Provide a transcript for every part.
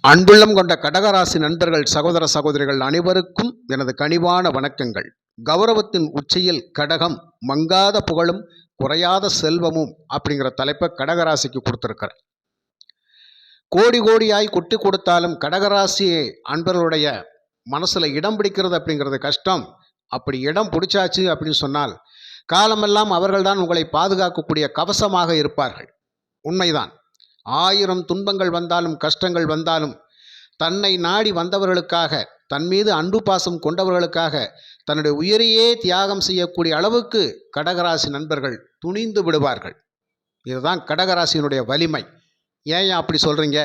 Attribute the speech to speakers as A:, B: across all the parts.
A: அன்புள்ளம் கொண்ட கடகராசி நண்பர்கள், சகோதர சகோதரிகள் அனைவருக்கும் எனது கனிவான வணக்கங்கள். கௌரவத்தின் உச்சியில் கடகம், மங்காத புகழும் குறையாத செல்வமும் அப்படிங்கிற தலைப்பை கடகராசிக்கு கொடுத்துருக்கிறேன். கோடி கோடியாய் கொட்டி கொடுத்தாலும் கடகராசி அன்பர்களுடைய மனசுல இடம் பிடிக்கிறது அப்படிங்கிறது கஷ்டம். அப்படி இடம் பிடிச்சாச்சு அப்படின்னு சொன்னால் காலமெல்லாம் அவர்கள்தான் உங்களை பாதுகாக்கக்கூடிய கவசமாக இருப்பார்கள். உண்மைதான். 1000 துன்பங்கள் வந்தாலும் கஷ்டங்கள் வந்தாலும் தன்னை நாடி வந்தவர்களுக்காக, தன் மீது அன்பு பாசம் கொண்டவர்களுக்காக தன்னுடைய உயிரையே தியாகம் செய்யக்கூடிய அளவுக்கு கடகராசி நண்பர்கள் துணிந்து விடுவார்கள். இதுதான் கடகராசியினுடைய வலிமை. ஏன் அப்படி சொல்கிறீங்க?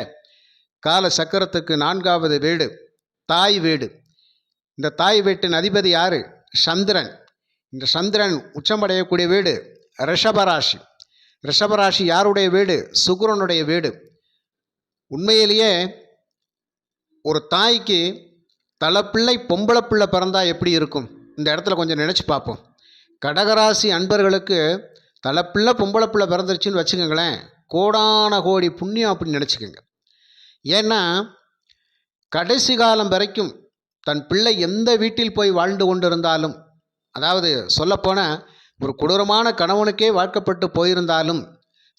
A: கால சக்கரத்துக்கு 4வது வீடு தாய் வீடு. இந்த தாய் வீட்டின் அதிபதி யார்? சந்திரன். இந்த சந்திரன் உச்சமடையக்கூடிய வீடு ரிஷபராசி. ரிஷபராசி யாருடைய வீடு? சுக்கிரனுடைய வீடு. உண்மையிலேயே ஒரு தாய்க்கு தலைப்பிள்ளை பொம்பளை பிள்ளை பிறந்தா எப்படி இருக்கும்? இந்த இடத்துல கொஞ்சம் நினச்சி பார்ப்போம். கடகராசி அன்பர்களுக்கு தலைப்பிள்ளை பொம்பளை பிள்ளை பிறந்துருச்சுன்னு வச்சுக்கோங்களேன், கோடான கோடி புண்ணியம் அப்படின்னு நினச்சிக்கோங்க. ஏன்னா கடைசி காலம் வரைக்கும் தன் பிள்ளை எந்த வீட்டில் போய் வாழ்ந்து கொண்டிருந்தாலும், அதாவது சொல்லப்போனால் ஒரு கொடூரமான கணவனுக்கே வாழ்க்கப்பட்டு போயிருந்தாலும்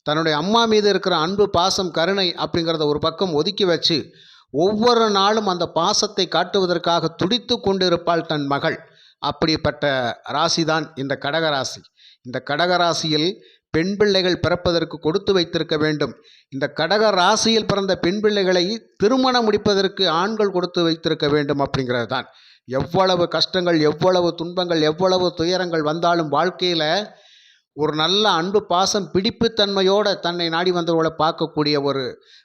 A: தன்னுடைய அம்மா மீது இருக்கிற அன்பு பாசம் கருணை அப்படிங்கிறத ஒரு பக்கம் ஒதுக்கி வச்சு ஒவ்வொரு நாளும் அந்த பாசத்தை காட்டுவதற்காக துடித்து கொண்டிருப்பாள் தன் மகள். அப்படிப்பட்ட ராசிதான் இந்த கடகராசி. இந்த கடகராசியில் பெண் பிள்ளைகள் பிறப்பதற்கு கொடுத்து வைத்திருக்க வேண்டும். இந்த கடக ராசியில் பிறந்த பெண் பிள்ளைகளை திருமணம் முடிப்பதற்கு ஆண்கள் கொடுத்து வைத்திருக்க வேண்டும் அப்படிங்கிறது தான். எவ்வளவு கஷ்டங்கள், எவ்வளவு துன்பங்கள், எவ்வளவு துயரங்கள் வந்தாலும் வாழ்க்கையில் ஒரு நல்ல அன்பு பாசம் பிடிப்புத்தன்மையோடு தன்னை நாடி வந்தவர்களை பார்க்கக்கூடிய ஒரு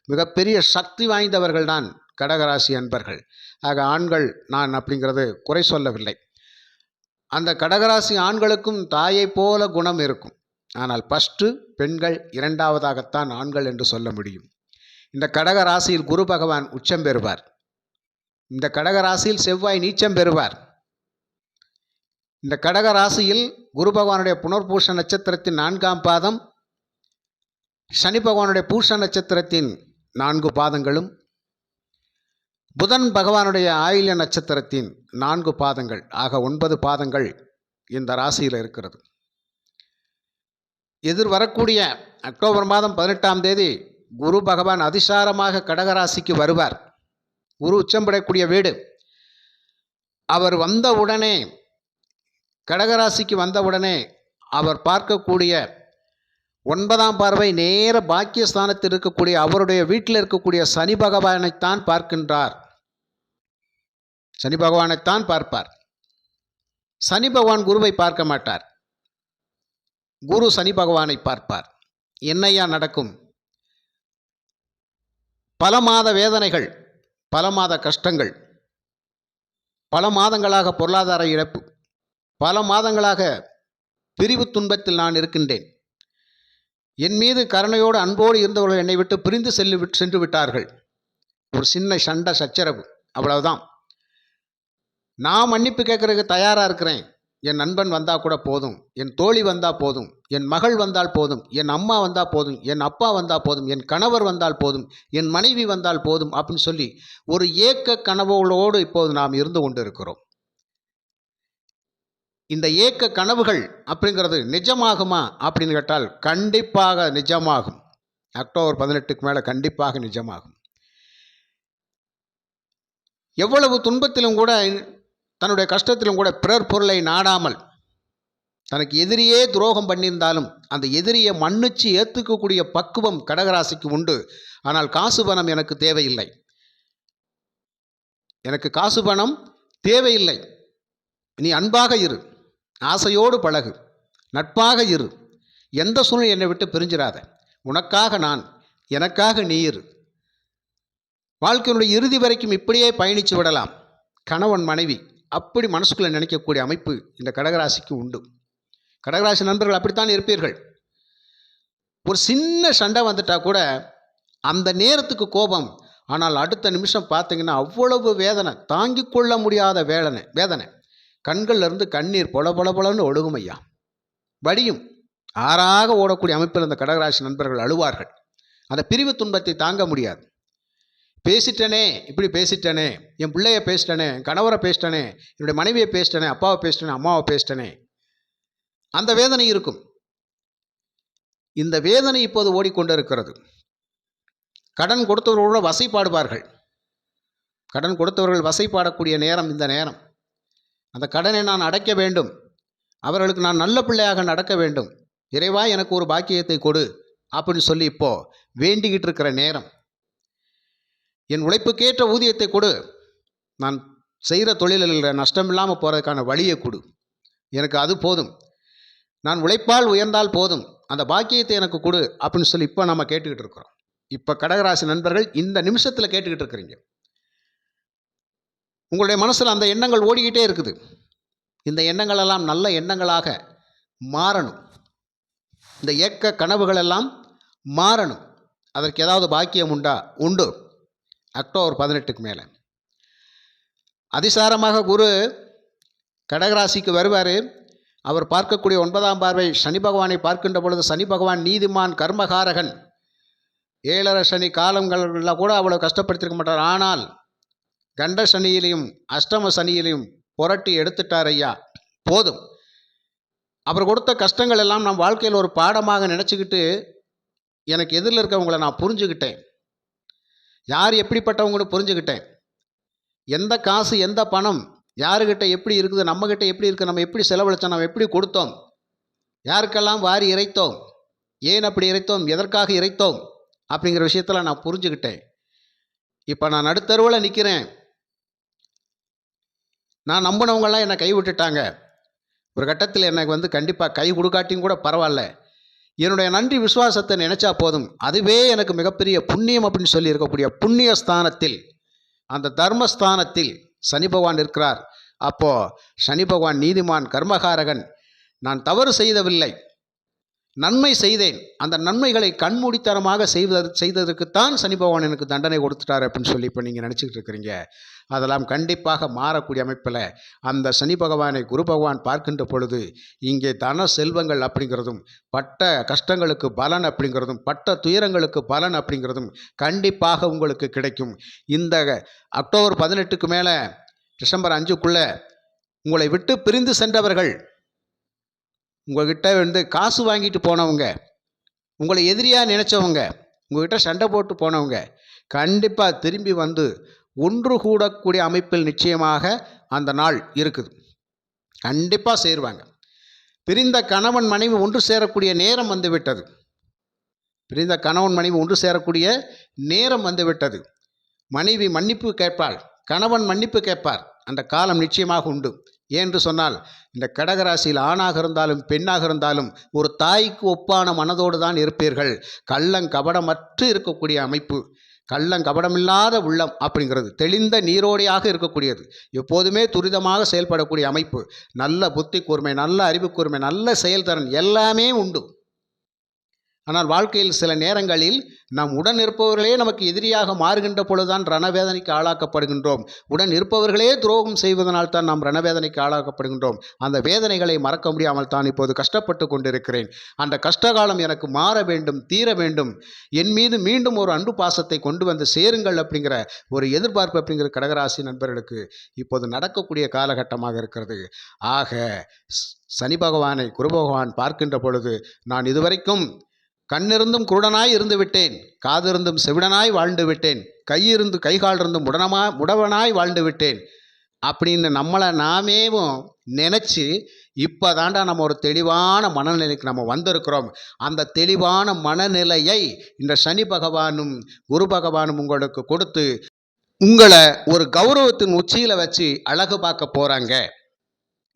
A: மிகப்பெரிய சக்தி வாய்ந்தவர்கள் தான் கடகராசி அன்பர்கள். ஆக ஆண்கள் நான் அப்படிங்கிறது குறை சொல்லவில்லை. அந்த கடகராசி ஆண்களுக்கும் தாயை போல குணம் இருக்கும். ஆனால் ஃபஸ்ட்டு பெண்கள், 2வதாகத்தான் ஆண்கள் என்று சொல்ல முடியும். இந்த கடகராசியில் குரு பகவான் உச்சம் பெறுவார். இந்த கடகராசியில் செவ்வாய் நீச்சம் பெறுவார். இந்த கடகராசியில் குரு பகவானுடைய புனர்பூச நட்சத்திரத்தின் 4ஆம் பாதம், சனி பகவானுடைய பூச நட்சத்திரத்தின் 4 பாதங்களும், புதன் பகவானுடைய ஆயில்ய நட்சத்திரத்தின் 4 பாதங்கள் ஆக 9 பாதங்கள் இந்த ராசியில் இருக்கிறது. எதிர்வரக்கூடிய அக்டோபர் மாதம் 18ஆம் தேதி குரு பகவான் அதிசாரமாக கடகராசிக்கு வருவார். குரு உச்சம் பெறக்கூடிய வீடு. அவர் வந்தவுடனே, கடகராசிக்கு வந்தவுடனே அவர் பார்க்கக்கூடிய 9ஆம் பார்வை நேர பாக்கியஸ்தானத்தில் இருக்கக்கூடிய அவருடைய வீட்டில் இருக்கக்கூடிய சனி பகவானைத்தான் பார்க்கின்றார். சனி பகவானைத்தான் பார்ப்பார். சனி பகவான் குருவை பார்க்க மாட்டார். குரு சனி பகவானை பார்ப்பார். என்னையா நடக்கும்? பல மாத வேதனைகள், பல மாத கஷ்டங்கள், பல மாதங்களாக பொருளாதார இழப்பு, பல மாதங்களாக பிரிவு துன்பத்தில் நான் இருக்கின்றேன். என் மீது கருணையோடு அன்போடு இருந்தவர்கள் என்னை விட்டு பிரிந்து சென்று விட்டார்கள். ஒரு சின்ன சண்டை சச்சரவு, அவ்வளவுதான். நான் மன்னிப்பு கேட்கறதுக்கு தயாராக இருக்கிறேன். என் நண்பன் வந்தால் கூட போதும், என் தோழி வந்தால் போதும், என் மகள் வந்தால் போதும், என் அம்மா வந்தால் போதும், என் அப்பா வந்தால் போதும், என் கணவர் வந்தால் போதும், என் மனைவி வந்தால் போதும் அப்படின்னு சொல்லி ஒரு ஏக்க கனவுகளோடு இப்போது நாம் இருந்து கொண்டு இருக்கிறோம். இந்த ஏக்க கனவுகள் அப்படிங்கிறது நிஜமாகுமா அப்படின்னு கேட்டால் கண்டிப்பாக நிஜமாகும். அக்டோபர் 18க்கு மேலே கண்டிப்பாக நிஜமாகும். எவ்வளவு துன்பத்திலும் கூட, தன்னுடைய கஷ்டத்திலும் கூட பிறர் பொருளை நாடாமல், தனக்கு எதிரியே துரோகம் பண்ணியிருந்தாலும் அந்த எதிரியை மன்னிச்சு ஏற்றுக்கக்கூடிய பக்குவம் கடகராசிக்கு உண்டு. ஆனால் காசு பணம் எனக்கு தேவையில்லை, எனக்கு காசு பணம் தேவையில்லை, நீ அன்பாக இரு, ஆசையோடு பழகு, நட்பாக இரு, எந்த சூழ்நிலை என்னை விட்டு பிரிஞ்சிடாத, உனக்காக நான், எனக்காக நீ இரு. வாழ்க்கையினுடைய இறுதி வரைக்கும் இப்படியே பயணித்து விடலாம். கணவன் மனைவி அப்படி மனசுக்குள்ளே நினைக்கக்கூடிய அமைப்பு இந்த கடகராசிக்கு உண்டு. கடகராசி நண்பர்கள் அப்படித்தான் இருப்பீர்கள். ஒரு சின்ன சண்டை வந்துட்டால் கூட அந்த நேரத்துக்கு கோபம், ஆனால் அடுத்த நிமிஷம் பார்த்தீங்கன்னா அவ்வளவு வேதனை, தாங்கிக் கொள்ள முடியாத வேதனை. கண்கள்லேருந்து கண்ணீர் பொல பொல பொலன்னு ஒழுகும் ஐயா, வடியும். ஆறாக ஓடக்கூடிய அமைப்பில் இந்த கடகராசி நண்பர்கள் அழுவார்கள். அந்த பிரிவு துன்பத்தை தாங்க முடியாது. பேசிட்டனே, இப்படி பேசிட்டனே, என் பிள்ளைய பேசிட்டனே, என் கணவரை பேசிட்டனே, என்னுடைய மனைவியை பேசிட்டனே, அப்பாவை பேசிட்டனே, அம்மாவை பேசிட்டனே, அந்த வேதனை இருக்கும். இந்த வேதனை இப்போது ஓடிக்கொண்டு இருக்கிறது. கடன் கொடுத்தவர்களோட வசைப்பாடுவார்கள். கடன் கொடுத்தவர்கள் வசைப்பாடக்கூடிய நேரம் இந்த நேரம். அந்த கடனை நான் அடைக்க வேண்டும், அவர்களுக்கு நான் நல்ல பிள்ளையாக நடக்க வேண்டும், இறைவா எனக்கு ஒரு பாக்கியத்தை கொடு அப்படின்னு சொல்லி இப்போ வேண்டிக்கிட்டு இருக்கிற நேரம். என் உழைப்புக்கேற்ற ஊதியத்தை கொடு, நான் செய்கிற தொழிலில் நஷ்டம் இல்லாமல் போகிறதுக்கான வழியை கொடு, எனக்கு அது போதும், நான் உழைப்பால் உயர்ந்தால் போதும், அந்த பாக்கியத்தை எனக்கு கொடு அப்படின்னு சொல்லி இப்போ நம்ம கேட்டுக்கிட்டு இருக்கிறோம். இப்போ கடகராசி நண்பர்கள் இந்த நிமிஷத்தில் கேட்டுக்கிட்டு இருக்கிறீங்க. உங்களுடைய மனசில் அந்த எண்ணங்கள் ஓடிக்கிட்டே இருக்குது. இந்த எண்ணங்கள் எல்லாம் நல்ல எண்ணங்களாக மாறணும். இந்த ஏக்க கனவுகள் எல்லாம் மாறணும். அதற்கு ஏதாவது பாக்கியம் உண்டா? உண்டு. அக்டோபர் 18க்கு மேலே அதிசாரமாக குரு கடகராசிக்கு வருவார். அவர் பார்க்கக்கூடிய 9ஆம் பார்வை சனி பகவானை பார்க்கின்ற பொழுது சனி பகவான் நீதிமான், கர்மகாரகன். 7.5 சனி காலங்களில் கூட அவ்வளோ கஷ்டப்படுத்திருக்க மாட்டார். ஆனால் கண்ட சனியிலையும் அஷ்டம சனியிலையும் புரட்டி எடுத்துட்டார் ஐயா, போதும். அவர் கொடுத்த கஷ்டங்கள் எல்லாம் நம் வாழ்க்கையில் ஒரு பாடமாக நினச்சிக்கிட்டு எனக்கு எதிரில் இருக்கவங்களை நான் புரிஞ்சுக்கிட்டேன். யார் எப்படிப்பட்டவங்கன்னு புரிஞ்சுக்கிட்டேன். எந்த காசு எந்த பணம் யாருக்கிட்ட எப்படி இருக்குது, நம்மக்கிட்ட எப்படி இருக்குது, நம்ம எப்படி செலவழித்தோம், நம்ம எப்படி கொடுத்தோம், யாருக்கெல்லாம் வாரி இறைத்தோம், ஏன் அப்படி இறைத்தோம், எதற்காக இறைத்தோம் அப்படிங்கிற விஷயத்தில் நான் புரிஞ்சுக்கிட்டேன். இப்போ நான் நடுத்தருவில் நிற்கிறேன். நான் நம்பினவங்களாம் என்னை கை விட்டுட்டாங்க. ஒரு கட்டத்தில் எனக்கு கண்டிப்பாக கை கொடுக்காட்டியும் கூட பரவாயில்ல, என்னுடைய நன்றி விசுவாசத்தை நினைச்சா போதும், அதுவே எனக்கு மிகப்பெரிய புண்ணியம் அப்படின்னு சொல்லி இருக்கக்கூடிய புண்ணிய ஸ்தானத்தில், அந்த தர்மஸ்தானத்தில் சனி பகவான் இருக்கிறார். அப்போது சனி பகவான் நீதிமான், கர்மகாரகன். நான் தவறு செய்தவில்லை, நன்மை செய்தேன். அந்த நன்மைகளை கண்மூடித்தனமாக செய்ததற்குத்தான் சனி பகவான் எனக்கு தண்டனை கொடுத்துட்டார் அப்படின்னு சொல்லி இப்போ நீங்கள் நினச்சிக்கிட்டு இருக்கிறீங்க. அதெல்லாம் கண்டிப்பாக மாறக்கூடிய அமைப்பில் அந்த சனி பகவானை குரு பகவான் பார்க்கின்ற பொழுது இங்கே தன செல்வங்கள் அப்படிங்கிறதும், பட்ட கஷ்டங்களுக்கு பலன் அப்படிங்கிறதும், பட்ட துயரங்களுக்கு பலன் அப்படிங்கிறதும் கண்டிப்பாக உங்களுக்கு கிடைக்கும். இந்த அக்டோபர் 18க்கு மேலே டிசம்பர் 5க்குள்ளே உங்களை விட்டு பிரிந்து சென்றவர்கள், உங்கள்கிட்ட காசு வாங்கிட்டு போனவங்க, உங்களை எதிரியாக நினச்சவங்க, உங்கள்கிட்ட சண்டை போட்டு போனவங்க கண்டிப்பாக திரும்பி வந்து ஒன்று கூடக்கூடிய அமைப்பில் நிச்சயமாக அந்த நாள் இருக்குது. கண்டிப்பாக சேருவாங்க. பிரிந்த கணவன் மனைவி ஒன்று சேரக்கூடிய நேரம் வந்துவிட்டது. பிரிந்த கணவன் மனைவி ஒன்று சேரக்கூடிய நேரம் வந்துவிட்டது. மனைவி மன்னிப்பு கேட்பாள், கணவன் மன்னிப்பு கேட்பார். அந்த காலம் நிச்சயமாக உண்டு. ஏன்று சொன்னால் இந்த கடகராசியில் ஆணாக இருந்தாலும் பெண்ணாக இருந்தாலும் ஒரு தாய்க்கு ஒப்பான மனதோடு தான் இருப்பீர்கள். கள்ளங்கபடமற்று இருக்கக்கூடிய அமைப்பு, கள்ளங்கபடமில்லாத உள்ளம் அப்படிங்கிறது தெளிந்த நீரோடையாக இருக்கக்கூடியது, எப்போதுமே துரிதமாக செயல்படக்கூடிய அமைப்பு, நல்ல புத்தி கூர்மை, நல்ல அறிவு கூர்மை, நல்ல செயல்திறன் எல்லாமே உண்டு. ஆனால் வாழ்க்கையில் சில நேரங்களில் நாம் உடன் இருப்பவர்களே நமக்கு எதிரியாக மாறுகின்ற பொழுதுதான் ரணவேதனைக்கு ஆளாக்கப்படுகின்றோம். உடன் இருப்பவர்களே துரோகம் செய்வதனால் தான் நாம் ரணவேதனைக்கு ஆளாக்கப்படுகின்றோம். அந்த வேதனைகளை மறக்க முடியாமல் தான் இப்போது கஷ்டப்பட்டு கொண்டிருக்கிறேன். அந்த கஷ்டகாலம் எனக்கு மாற வேண்டும், தீர வேண்டும், என் மீது மீண்டும் ஒரு அன்பு பாசத்தை கொண்டு வந்து சேருங்கள் அப்படிங்கிற ஒரு எதிர்பார்ப்பு அப்படிங்கிற கடகராசி நண்பர்களுக்கு இப்போது நடக்கக்கூடிய காலகட்டமாக இருக்கிறது. ஆக சனி பகவானை குரு பகவான் பார்க்கின்ற பொழுது நான் இதுவரைக்கும் கண்ணிருந்தும் குருடனாய் இருந்து விட்டேன், காதிருந்தும் செவிடனாய் வாழ்ந்து விட்டேன், கையிருந்து கைகால் இருந்தும் முடவனாய் வாழ்ந்து விட்டேன் அப்படின்னு நம்மளை நாமேவும் நினச்சி இப்போ தாண்டா நம்ம ஒரு தெளிவான மனநிலைக்கு நம்ம வந்திருக்கிறோம். அந்த தெளிவான மனநிலையை இந்த சனி பகவானும் குரு பகவானும் உங்களுக்கு கொடுத்து உங்களை ஒரு கௌரவத்தின் உச்சியில் வச்சு அழகு பார்க்க போகிறாங்க.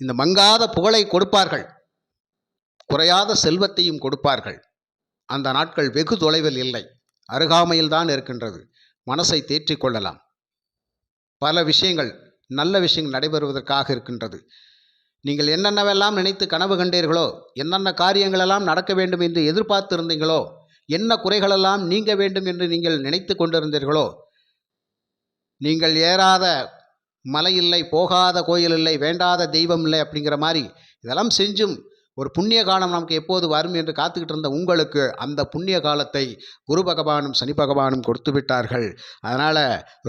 A: இந்த மங்காத புகழை கொடுப்பார்கள், குறையாத செல்வத்தையும் கொடுப்பார்கள். அந்த நாட்கள் வெகு தொலைவில் இல்லை, அருகாமையில் தான் இருக்கின்றது. மனசை தேற்றிக் கொள்ளலாம். பல விஷயங்கள், நல்ல விஷயங்கள் நடைபெறுவதற்காக இருக்கின்றது. நீங்கள் என்னென்னவெல்லாம் நினைத்து கனவு கண்டீர்களோ, என்னென்ன காரியங்களெல்லாம் நடக்க வேண்டும் என்று எதிர்பார்த்திருந்தீங்களோ, என்ன குறைகளெல்லாம் நீங்க வேண்டும் என்று நீங்கள் நினைத்து கொண்டிருந்தீர்களோ, நீங்கள் ஏறாத மலை இல்லை, போகாத கோயில் இல்லை, வேண்டாத தெய்வம் இல்லை அப்படிங்கிற மாதிரி இதெல்லாம் செஞ்சும் ஒரு புண்ணிய காலம் நமக்கு எப்போது வரும் என்று காத்துக்கிட்டு இருந்த உங்களுக்கு அந்த புண்ணிய காலத்தை குரு பகவானும் சனி பகவானும் கொடுத்து விட்டார்கள். அதனால்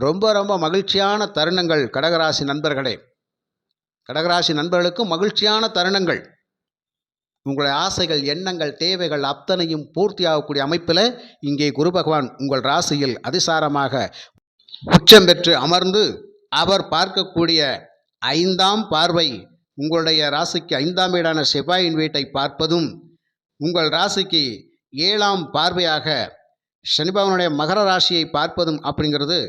A: ரொம்ப ரொம்ப மகிழ்ச்சியான தருணங்கள் கடகராசி நண்பர்களே. கடகராசி நண்பர்களுக்கும் மகிழ்ச்சியான தருணங்கள். உங்களுடைய ஆசைகள், எண்ணங்கள், தேவைகள் அத்தனையும் பூர்த்தியாகக்கூடிய அமைப்பில் இங்கே குரு பகவான் உங்கள் ராசியில் அதிசாரமாக உச்சம் பெற்று அமர்ந்து அவர் பார்க்கக்கூடிய 5ஆம் பார்வை உங்களுடைய ராசிக்கு 5ஆம் வீடான செவ்வாயின் வீட்டை பார்ப்பதும், உங்கள் ராசிக்கு 7ஆம் பார்வையாக சனி பகவானுடைய மகர ராசியை பார்ப்பதும் அப்படிங்கிறது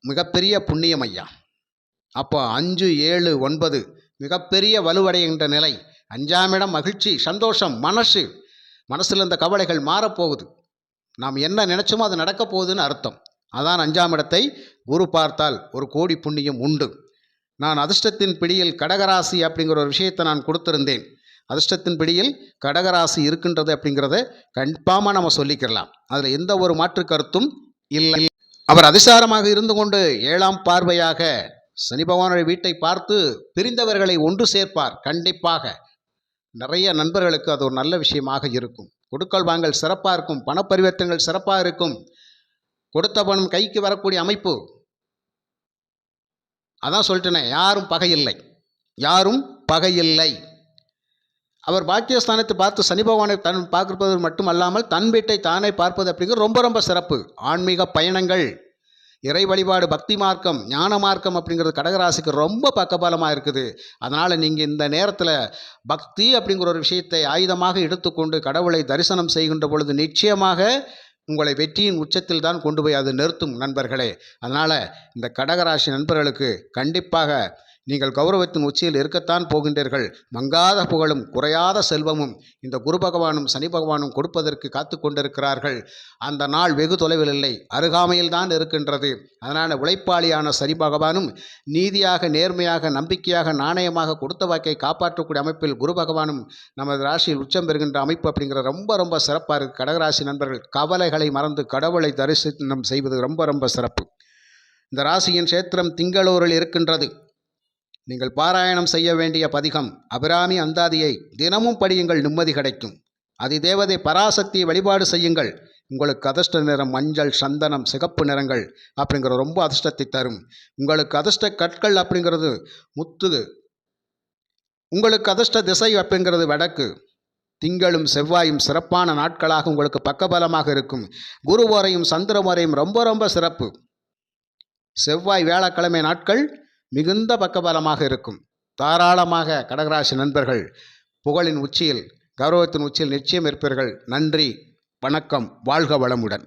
A: மிகப்பெரிய புண்ணியம் ஐயா. அப்போ 5, 7, 9 மிகப்பெரிய வலுவடைகின்ற நிலை. 5ஆம் இடம் மகிழ்ச்சி, சந்தோஷம், மனசில் இந்த கவலைகள் மாறப்போகுது. நாம் என்ன நினைச்சோமோ அது நடக்க போகுதுன்னு அர்த்தம். அதான் 5ஆம் இடத்தை குரு பார்த்தால் ஒரு கோடி புண்ணியம் உண்டு. நான் அதிர்ஷ்டத்தின் பிடியில் கடகராசி அப்படிங்கிற ஒரு விஷயத்தை நான் கொடுத்திருந்தேன். அதிர்ஷ்டத்தின் பிடியில் கடகராசி இருக்கின்றது அப்படிங்கிறத கண்டிப்பாக நம்ம சொல்லிக்கலாம். அதில் எந்த ஒரு மாற்று கருத்தும் இல்லை. அவர் அதிசாரமாக இருந்து கொண்டு 7ஆம் பார்வையாக சனி பகவானுடைய வீட்டை பார்த்து பிரிந்தவர்களை ஒன்று சேர்ப்பார். கண்டிப்பாக நிறைய நண்பர்களுக்கு அது ஒரு நல்ல விஷயமாக இருக்கும். கொடுக்கல் வாங்கல் சிறப்பாக இருக்கும், பணப்பரிவர்த்தனைகள் சிறப்பாக இருக்கும், கொடுத்த பணம் கைக்கு வரக்கூடிய அமைப்பு. அதான் சொல்லிட்டேனே, யாரும் பகையில்லை. அவர் பாக்கியஸ்தானத்தை பார்த்து சனி பகவானை தன் பார்ப்பது மட்டுமல்லாமல் தன் வீட்டை தானே பார்ப்பது அப்படிங்கிறது ரொம்ப ரொம்ப சிறப்பு. ஆன்மீக பயணங்கள், இறை வழிபாடு, பக்தி மார்க்கம், ஞான மார்க்கம் அப்படிங்கிறது கடகராசிக்கு ரொம்ப பக்கபலமாக இருக்குது. அதனால் நீங்கள் இந்த நேரத்தில் பக்தி அப்படிங்கிற ஒரு விஷயத்தை ஆயுதமாக எடுத்துக்கொண்டு கடவுளை தரிசனம் செய்கின்ற பொழுது நிச்சயமாக உங்களை வெற்றியின் உச்சத்தில் தான் கொண்டு போய் அது நிறுத்தும் நண்பர்களே. அதனால் இந்த கடகராசி நண்பர்களுக்கு கண்டிப்பாக நீங்கள் கௌரவத்தின் உச்சியில் இருக்கத்தான் போகின்றீர்கள். மங்காத புகழும் குறையாத செல்வமும் இந்த குரு பகவானும் சனி பகவானும் கொடுப்பதற்கு காத்து கொண்டிருக்கிறார்கள். அந்த நாள் வெகு தொலைவில் இல்லை, அருகாமையில் தான் இருக்கின்றது. அதனால் உழைப்பாளியான சனி பகவானும் நீதியாக, நேர்மையாக, நம்பிக்கையாக, நாணயமாக கொடுத்த வாக்கை காப்பாற்றக்கூடிய அமைப்பில் குரு பகவானும் நமது ராசியில் உச்சம் பெறுகின்ற அமைப்பு அப்படிங்கிற ரொம்ப ரொம்ப சிறப்பாக இருக்குது. கடகராசி நண்பர்கள் கவலைகளை மறந்து கடவுளை தரிசனம் செய்வது ரொம்ப ரொம்ப சிறப்பு. இந்த ராசியின் சேத்திரம் திங்களூரில் இருக்கின்றது. நீங்கள் பாராயணம் செய்ய வேண்டிய பதிகம் அபிராமி அந்தாதியை தினமும் படியுங்கள், நிம்மதி கிடைக்கும். அதிதேவதை பராசக்தியை வழிபாடு செய்யுங்கள். உங்களுக்கு அதிர்ஷ்ட நிறம் மஞ்சள், சந்தனம், சிகப்பு நிறங்கள் அப்படிங்கிற ரொம்ப அதிர்ஷ்டத்தை தரும். உங்களுக்கு அதிர்ஷ்ட கற்கள் அப்படிங்கிறது முத்து. உங்களுக்கு அதிர்ஷ்ட திசை அப்படிங்கிறது வடக்கு. திங்களும் செவ்வாயும் சிறப்பான நாட்களாக உங்களுக்கு பக்கபலமாக இருக்கும். குருவாரையும் சந்திரவாரையும் ரொம்ப ரொம்ப சிறப்பு. செவ்வாய் வியாழக்கிழமை நாட்கள் மிகுந்த பக்கபலமாக இருக்கும். தாராளமாக கடகராசி நண்பர்கள் புகழின் உச்சியில், கௌரவத்தின் உச்சியில் நிச்சயம் இருப்பீர்கள். நன்றி, வணக்கம், வாழ்க வளமுடன்.